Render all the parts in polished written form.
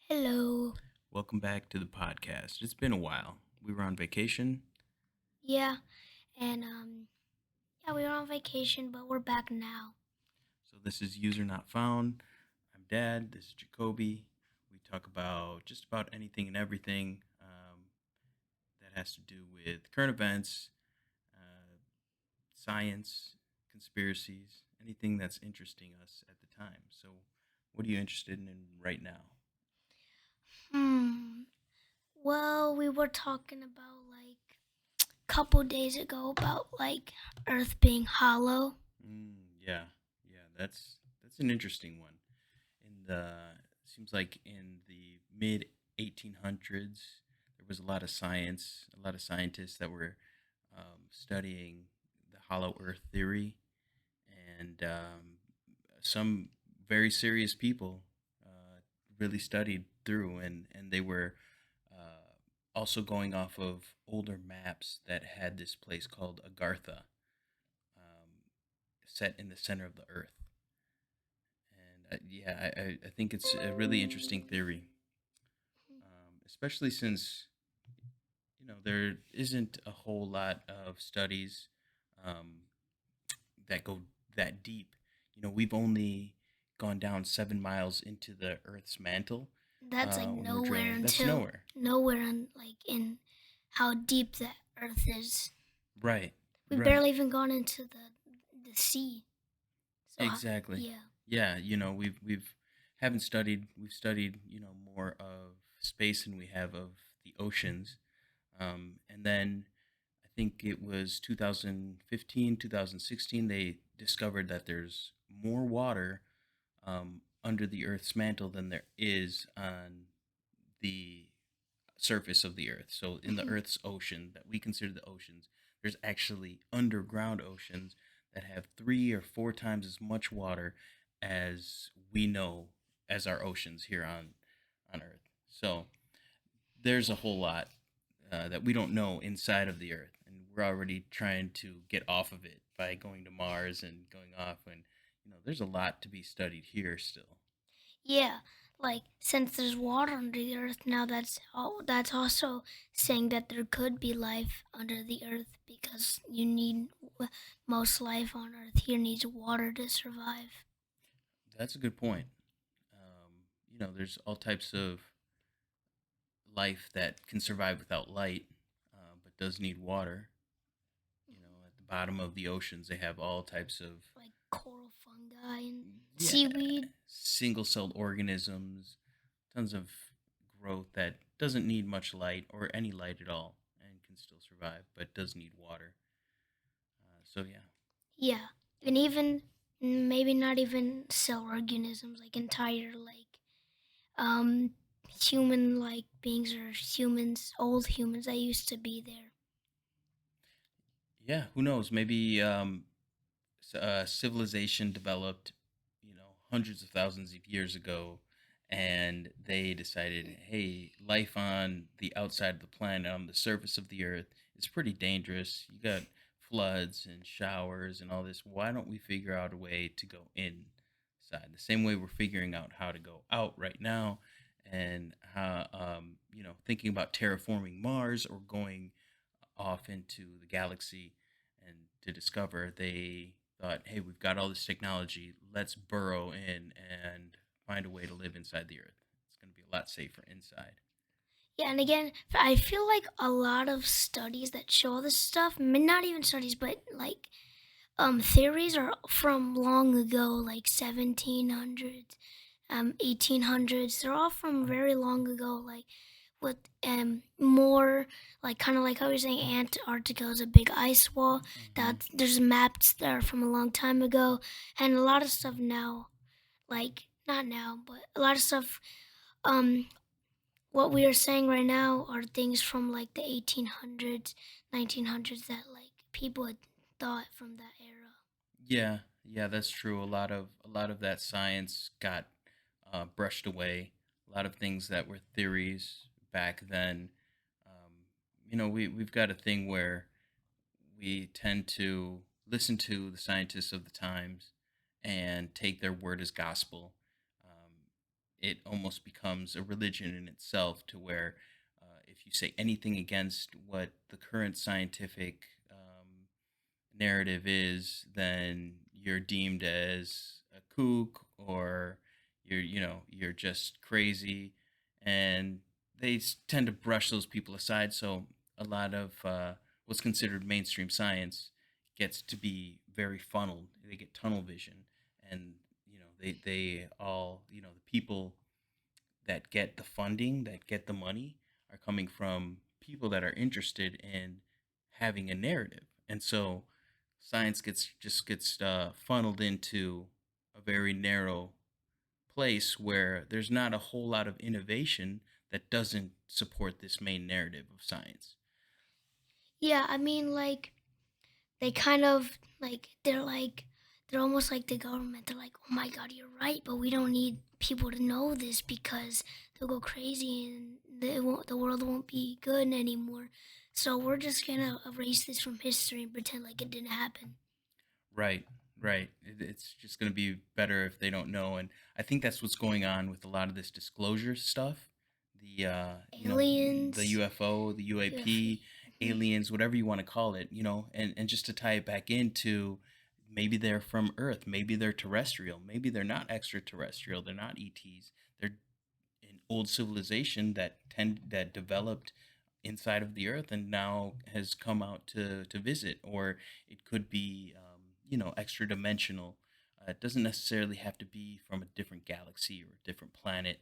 Hello. Welcome back to the podcast. It's been a while. We were on vacation. Yeah, and we were on vacation, but we're back now. So this is User Not Found. I'm Dad. This is Jacoby. We talk about just about anything and everything that has to do with current events, uh, science, conspiracies, anything that's interesting us at the time. So, what are you interested in right now? Hmm. Well, we were talking about couple days ago about Earth being hollow. Yeah, yeah, that's an interesting one. In the Seems like in the mid 1800s, there was a lot of science, a lot of scientists that were studying the hollow Earth theory, and some very serious people really studied through, and they were also going off of older maps that had this place called Agartha, um, set in the center of the Earth. And yeah, I think it's a really interesting theory, especially since there isn't a whole lot of studies um, that go that deep. We've only gone down 7 miles into the Earth's mantle That's when we're nowhere drilling. That's until nowhere, nowhere in how deep the Earth is. right? We've Right. barely even gone into the sea. So Exactly. yeah. Yeah, we've haven't studied we've studied, more of space than we have of the oceans. And then I think it was 2015, 2016 they discovered that there's more water under the Earth's mantle than there is on the surface of the Earth. So in the Mhm. Earth's ocean that we consider the oceans, there's actually underground oceans that have 3 or 4 times as much water as we know as our oceans here on Earth. So there's a whole lot that we don't know inside of the Earth, and we're already trying to get off of it by going to Mars and going off. And there's a lot to be studied here still. Yeah, since there's water under the earth now, that's also saying that there could be life under the earth because most life on earth here needs water to survive. That's a good point. There's all types of life that can survive without light, but does need water. At the bottom of the oceans, they have all types of, Like coral fungi and yeah, seaweed. single-celled organisms, tons of growth that doesn't need much light or any light at all, and can still survive, but does need water. So yeah, Yeah, and even maybe not even cell organisms, like entire um human beings or humans, old humans that used to be there. yeah. Who knows? Maybe civilization developed, hundreds of thousands of years ago, and they decided, hey, life on the outside of the planet, on the surface of the Earth, is pretty dangerous. You got floods and showers and all this. Why don't we figure out a way to go inside? The same way we're figuring out how to go out right now, and how, thinking about terraforming Mars or going off into the galaxy and to discover, they thought, hey, we've got all this technology, let's burrow in and find a way to live inside the Earth. It's going to be a lot safer inside. Yeah, and again, I feel like a lot of studies that show all this stuff, not even studies, but theories are from long ago, like 1700s, 1800s. They're all from very long ago, like with more like kind of like how you're saying Antarctica is a big ice wall. Hmm. That there's maps that are from a long time ago, and a lot of stuff now, like not now, but a lot of stuff um what we are saying right now are things from like the 1800s, 1900s that like people had thought from that era. Yeah, yeah, that's true. A lot of that science got brushed away. A lot of things that were theories back then. Um, we've got a thing where we tend to listen to the scientists of the times and take their word as gospel. Um, it almost becomes a religion in itself, to where if you say anything against what the current scientific narrative is, then you're deemed as a kook, or you're just crazy, and tend to brush those people aside. So a lot of what's considered mainstream science gets to be very funneled. They get tunnel vision, and they all, the people that get the funding, that get the money, are coming from people that are interested in having a narrative. And so science gets funneled into a very narrow place where there's not a whole lot of innovation that doesn't support this main narrative of science. Yeah, I mean, like, they kind of they're almost like the government. They're like, oh my god, you're right, but we don't need people to know this because they'll go crazy and the world won't be good anymore. So we're just gonna erase this from history and pretend like it didn't happen. Right, right. It's just going to be better if they don't know, and I think that's what's going on with a lot of this disclosure stuff. The Aliens, UFO, the UFO. UAP, Mhm. aliens, whatever you want to call it, and just to tie it back into, maybe they're from Earth, maybe they're terrestrial, maybe they're not extraterrestrial, they're not ETs, they're an old civilization that developed inside of the earth and now has come out to visit. Or it could be extra dimensional. It doesn't necessarily have to be from a different galaxy or a different planet.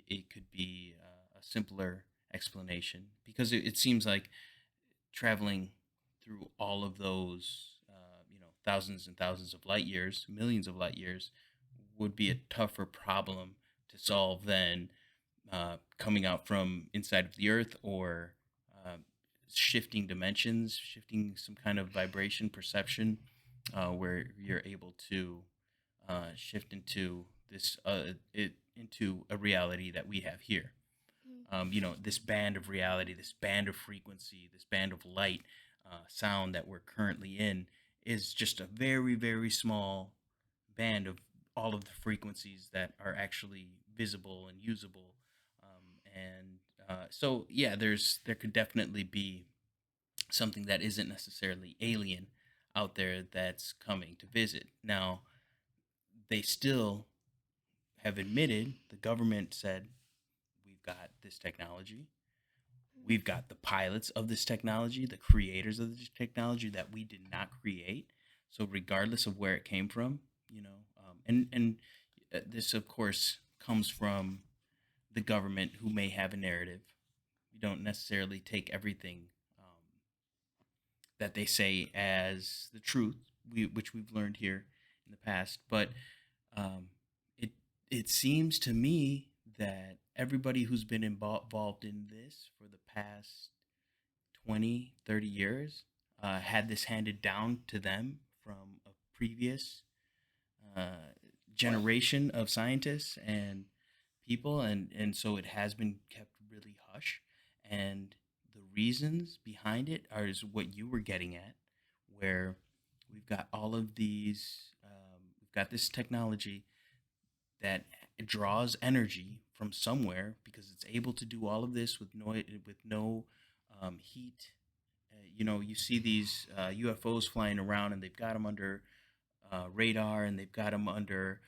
It could be a simpler explanation, because it seems like traveling through all of those, thousands and thousands of light years, millions of light years, would be a tougher problem to solve than coming out from inside of the earth, or uh, shifting dimensions, shifting some kind of vibration perception, where you're able to shift into a reality that we have here. This band of reality, this band of frequency, this band of light, sound that we're currently in, is just a very, very small band of all of the frequencies that are actually visible and usable. And So yeah, there could definitely be something that isn't necessarily alien out there that's coming to visit. Now, they still have admitted, the government said, we've got this technology. We've got the pilots of this technology, the creators of this technology that we did not create. So regardless of where it came from, this of course comes from the government, who may have a narrative. You don't necessarily take everything that they say as the truth, which we've learned here in the past. But um, it it seems to me that everybody who's been involved in this for the past 20, 30 years had this handed down to them from a previous uh, What? generation of scientists and people, and so it has been kept really hush. And the reasons behind it are is what you were getting at, where we've got this technology that draws energy from somewhere, because it's able to do all of this with no heat. You see these UFOs flying around, and they've got them under radar, and they've got them under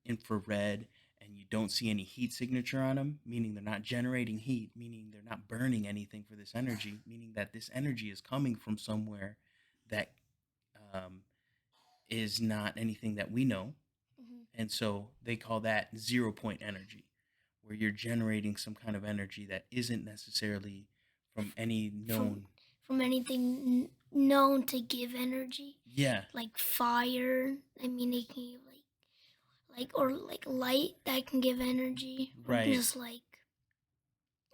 infrared, and you don't see any heat signature on them, meaning they're not generating heat, meaning they're not burning anything for this energy, meaning that this energy is coming from somewhere that um, is not anything that we know. Mhm. And so they call that 0 point energy, where you're generating some kind of energy that isn't necessarily from any From known. anything known to give energy, Yeah, like fire. I mean, it can give or like light that can give energy, or right, just like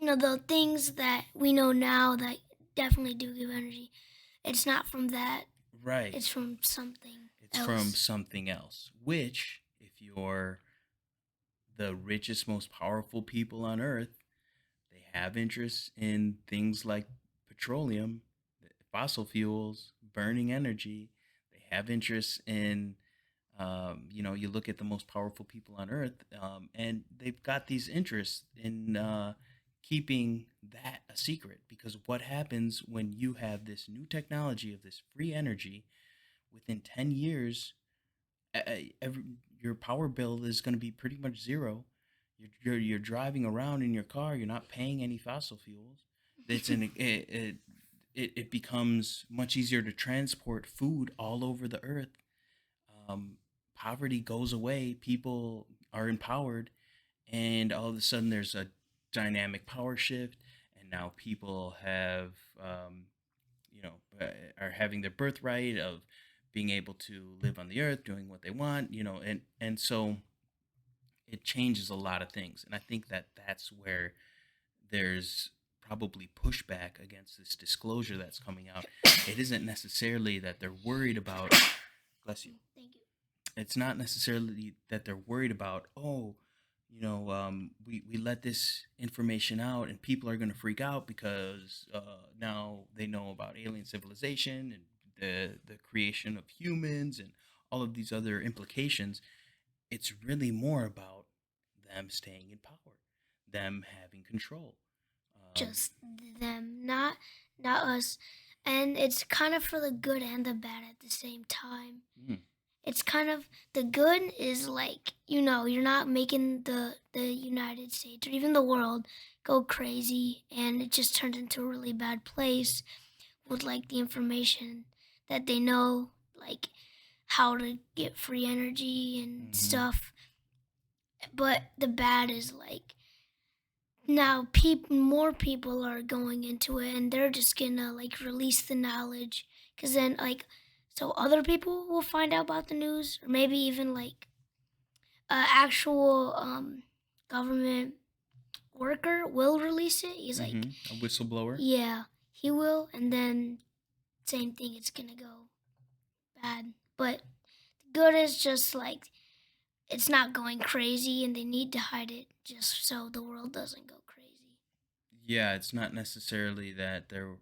the things that we know now that definitely do give energy. It's not from that. right. It's from something It's from else. something else, which, if you're the richest, most powerful people on earth, they have interests in things like petroleum, fossil fuels, burning energy. They have interests in You look at the most powerful people on earth, and they've got these interests in keeping that a secret, because what happens when you have this new technology of this free energy within 10 years, every, your power bill is going to be pretty much zero. You're driving around in your car, you're not paying any fossil fuels. It becomes much easier to transport food all over the earth. um, Poverty goes away, people are empowered, and all of a sudden there's a dynamic power shift, and now people have, um, are having their birthright of being able to live on the earth, doing what they want, and so it changes a lot of things, and I think that that's where there's probably pushback against this disclosure that's coming out. It isn't necessarily that they're worried about, bless you, Thank you. it's not necessarily that they're worried about, oh, we let this information out and people are going to freak out because now they know about alien civilization and the creation of humans and all of these other implications. It's really more about them staying in power, them having control. um, Just them, not us. And it's kind of for the good and the bad at the same time. mm, It's kind of the good is like, you're not making the United States or even the world go crazy, and it just turns into a really bad place with like the information that they know, like how to get free energy and mhm. stuff. But the bad is like now more people are going into it, and they're just gonna like release the knowledge, because then like so other people will find out about the news, or maybe even like actual government worker will release it. He's like, A whistleblower. yeah, he will, and then same thing, it's gonna go bad. But the good is just like it's not going crazy, and they need to hide it just so the world doesn't go crazy. Yeah, it's not necessarily that they're,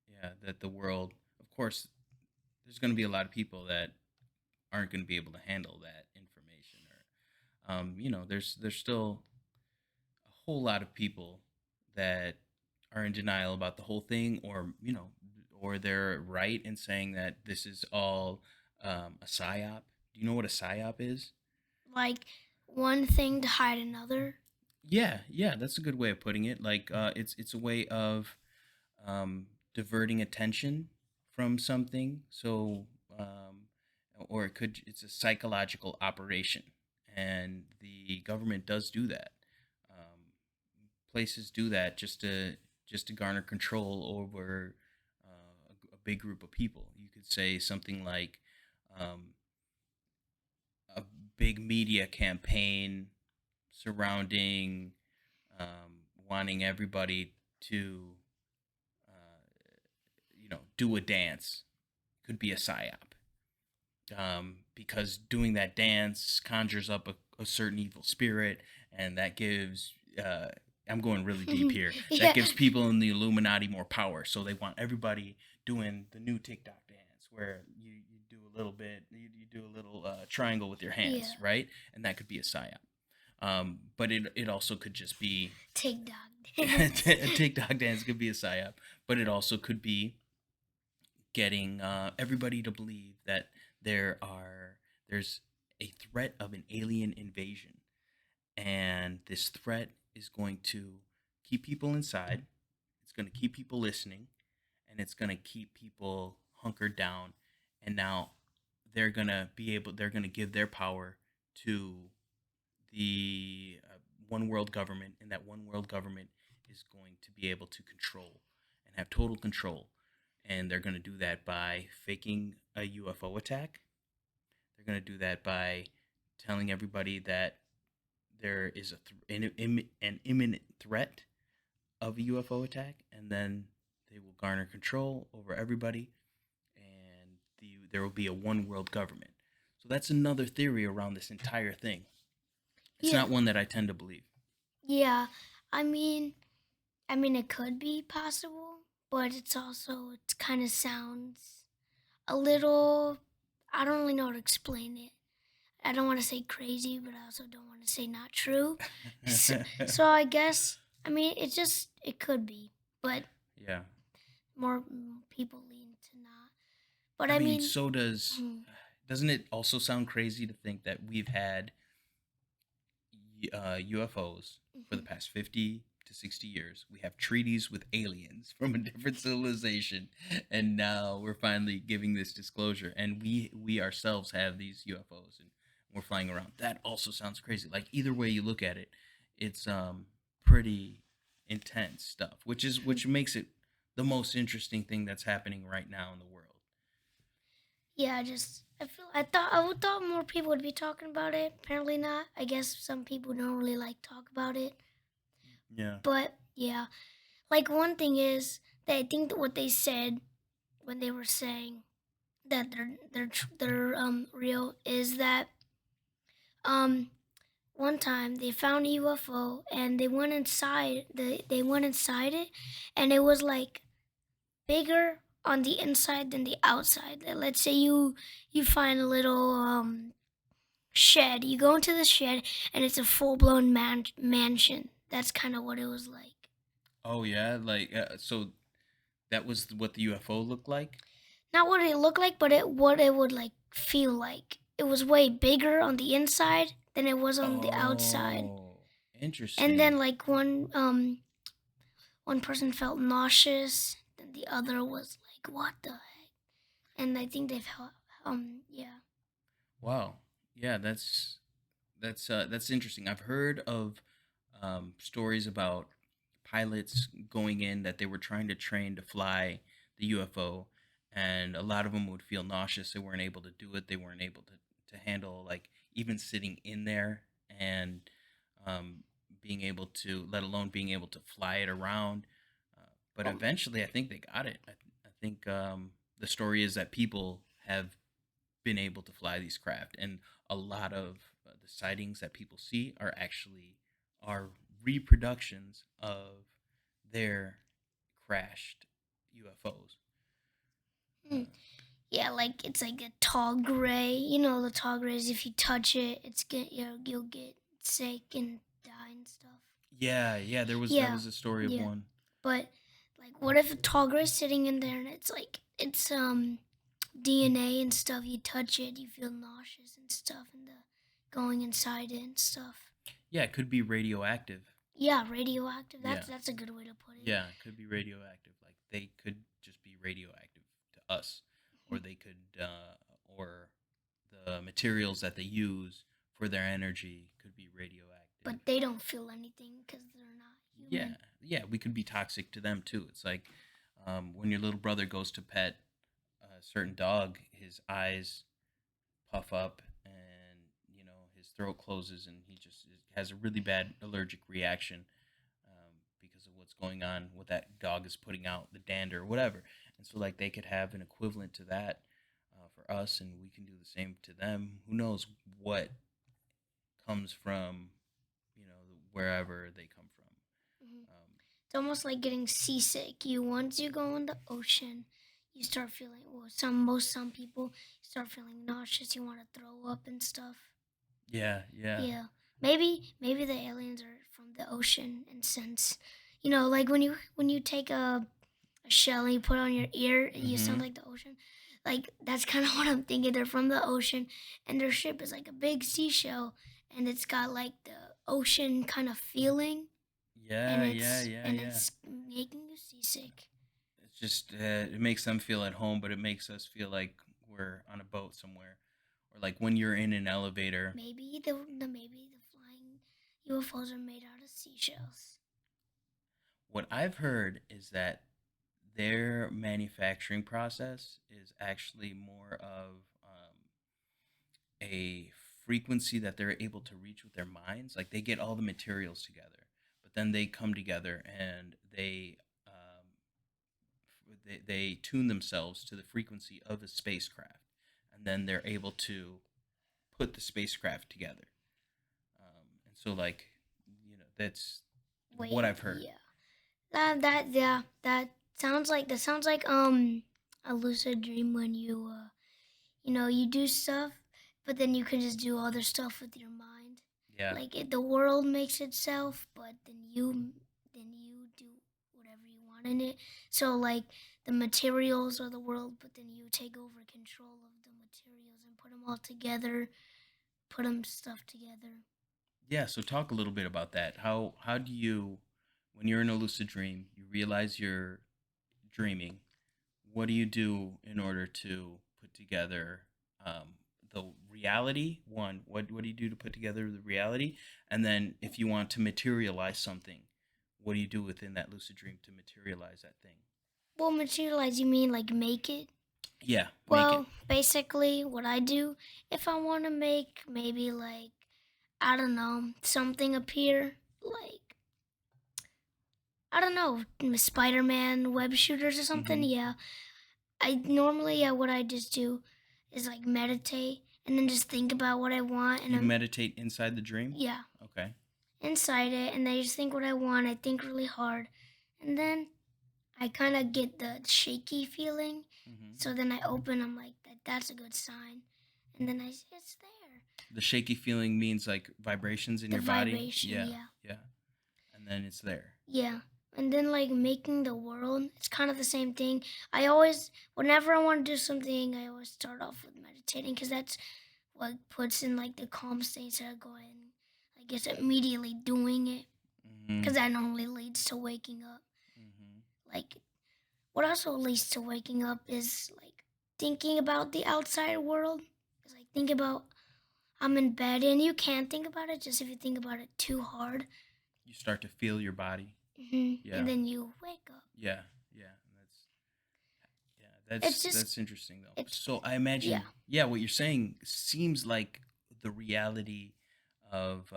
yeah, that the world, of course, there's going to be a lot of people that aren't going to be able to handle that information, or there's still a whole lot of people that are in denial about the whole thing, or or they're right in saying that this is all a psyop. Do you know what a psyop is? Like one thing to hide another. Yeah, yeah, that's a good way of putting it. Like, it's a way of diverting attention from something. So, or it's a psychological operation, and the government does do that. Um, Places do that just to garner control over a big group of people. You could say something like, um, a big media campaign surrounding, wanting everybody to do a dance could be a psyop, because doing that dance conjures up a certain evil spirit, and that gives, I'm going really deep here, that Yeah. gives people in the Illuminati more power, so they want everybody doing the new TikTok dance where you do a little bit, you do a little triangle with your Yeah. hands, right? And that could be a psyop. But it also could just be Take dog a dance. TikTok dance could be a psyop, but it also could be getting everybody to believe that there's a threat of an alien invasion, and this threat is going to keep people inside. It's going to keep people listening, and it's going to keep people hunkered down. And now they're going to give their power to the one world government, and that one world government is going to be able to control and have total control. And they're going to do that by faking a UFO attack. They're going to do that by telling everybody that there is an imminent threat of a UFO attack, and then they will garner control over everybody, and there will be a one world government. So that's another theory around this entire thing. It's Yeah. not one that I tend to believe. Yeah. I mean, it could be possible, but it kind of sounds a little. I don't really know how to explain it. I don't want to say crazy, but I also don't want to say not true. So I guess I mean it could be, but Yeah. more people lean to not. But I I mean, mean, so does mm, doesn't it also sound crazy to think that we've had UFOs for the mhm. past 50 to 60 years? We have treaties with aliens from a different civilization, and now we're finally giving this disclosure, and we ourselves have these UFOs, and we're flying around. That also sounds crazy. Like either way you look at it, it's pretty intense stuff, which makes it the most interesting thing that's happening right now in the world. Yeah, I thought more people would be talking about it. Apparently not. I guess some people don't really like talk about it. Yeah. But yeah, like one thing is that I think that what they said when they were saying that they're real is that um one time they found a UFO and they went inside it and it was like bigger on the inside than the outside. Let's say you find a little shed. You go into the shed and it's a full-blown mansion. That's kind of what it was like. Oh yeah, like so that was what the UFO looked like. Not what it looked like, but what it would like feel like. It was way bigger on the inside than it was on the outside. Oh, And then interesting. like one person felt nauseous, then the other was like, "What the heck?" And I think they've yeah. Wow. Yeah, that's interesting. I've heard of stories about pilots going in that they were trying to train to fly the UFO, and a lot of them would feel nauseous. They weren't able to do it. They weren't able to handle like even sitting in there and um, being able to, let alone being able to fly it around. But Um, eventually, I think they got it. I think the story is that people have been able to fly these craft, and a lot of the sightings that people see are reproductions of their crashed UFOs. hmm. Yeah, like it's like a tall gray. You know the tall grays. If you touch it, you'll get sick and die and stuff. Yeah, yeah, that Yeah, was a story of yeah. one. But like, what if a tall gray's sitting in there and it's like it's DNA and stuff? You touch it, you feel nauseous and stuff, and the going inside it and stuff. Yeah, it could be radioactive. Yeah, radioactive. Yeah, That's a good way to put it. yeah, it could be radioactive. Like they could just be radioactive to us, or they could, or the materials that they use for their energy could be radioactive. But they don't feel anything because they're not Yeah, human. yeah, we could be toxic to them too. It's like when your little brother goes to pet a certain dog, his eyes puff up, and his throat closes, and he just has a really bad allergic reaction because of what's going on, what that dog is putting out, the dander, or whatever. And so, like, they could have an equivalent to that for us, and we can do the same to them. Who knows what comes from, wherever they come from. Mhm. Um, It's almost like getting seasick. You once you go in the ocean, you start feeling well. Some people start feeling nauseous. You want to throw up and stuff. yeah, yeah. Yeah, maybe the aliens are from the ocean, and since like when you take a shell and you put it on your ear, you sound Mm-hmm. like the ocean. Like that's kind of what I'm thinking. They're from the ocean, and their ship is like a big seashell, and it's got like the ocean kind of feeling, Yeah, yeah, yeah, and yeah. it's making you seasick. It's just it makes them feel at home, but it makes us feel like we're on a boat somewhere, or like when you're in an elevator. Maybe the flying UFOs are made out of seashells. What I've heard is that their manufacturing process is actually more of a frequency that they're able to reach with their minds. Like they get all the materials together, but then they come together and they tune themselves to the frequency of a spacecraft, and then they're able to put the spacecraft together. And so, like, that's what Wait, I've heard. yeah. That sounds like a lucid dream when you you do stuff, but then you can just do other stuff with your mind. Yeah. Like the world makes itself, but then you do whatever you want in it. So like the materials are the world, but then you take over control of the materials and put them all together, put them stuff together. Yeah, so talk a little bit about that. How do you, when you're in a lucid dream, you realize you're dreaming? What do you do in order to put together the reality? One, what do you do to put together the reality? And then if you want to materialize something, what do you do within that lucid dream to materialize that thing? Well, materialize, you mean like make it? Yeah, make it. Well, basically, what I do, if I want to make maybe like, I don't know, something appear, like, I don't know, Spider Man web shooters or something, Hmm. yeah. I normally, yeah, what I just do is like meditate and then just think about what I want and You I'm, meditate inside the dream? yeah, Okay. inside it and I just think what I want. I think really hard. And then I kind of get the shaky feeling. Hmm. So then I open, I'm like, that's a good sign. And then it's there. The shaky feeling means like vibrations in The your body. vibration, Yeah, yeah. yeah. And then it's there. Yeah. And then like making the world, it's kind of the same thing. I always, whenever I want to do something, I always start off with meditating because that's what puts in like the calm state instead of going, I guess, immediately doing it. Hmm. Because that normally leads to waking up. Hmm. Like, what also leads to waking up is like thinking about the outside world. It's like think about I'm in bed and you can't think about it just if you think about it too hard. You start to feel your body. And Yeah, then you wake up. yeah, yeah. Yeah, It's just that's interesting though. it's So I yeah. imagine, yeah, what you're saying seems like the reality of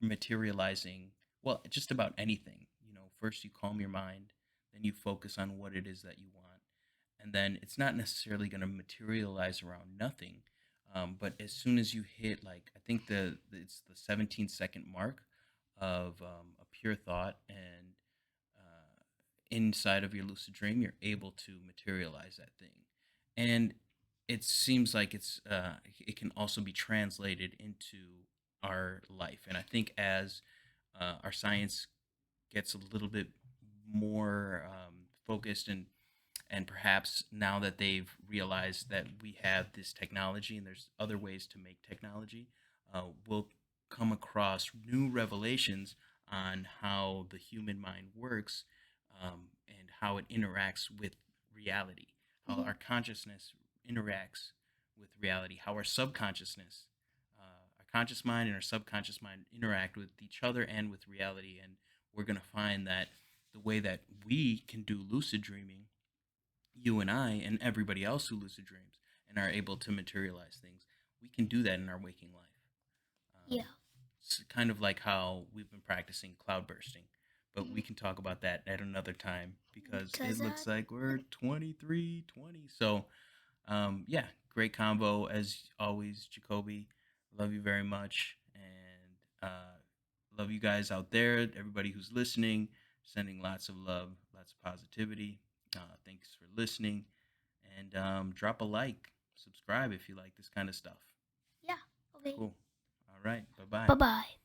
materializing. Well, just about anything. You know, first you calm your mind, then you focus on what it is that you want, and then it's not necessarily going to materialize around nothing. But as soon as you hit, like, I think it's the 17-second mark of a pure thought and inside of your lucid dream, you're able to materialize that thing. And it seems like it can also be translated into our life. And I think as our science gets a little bit more focused and perhaps now that they've realized that we have this technology and there's other ways to make technology, we'll come across new revelations on how the human mind works, and how it interacts with reality, how Mhm. our consciousness interacts with reality, how our subconsciousness, our conscious mind and our subconscious mind interact with each other and with reality. And we're going to find that the way that we can do lucid dreaming, you and I and everybody else who lucid dreams and are able to materialize things, we can do that in our waking life. Yeah. It's kind of like how we've been practicing cloud bursting, but we Mhm. can talk about that at another time because it Because looks like we're 23:20. So, yeah, great combo as always, Jacoby. Love you very much. And love you guys out there, everybody who's listening, sending lots of love, lots of positivity. Thanks for listening. And drop a like, subscribe if you like this kind of stuff. yeah. Okay. Cool. All right. Bye bye. Bye bye.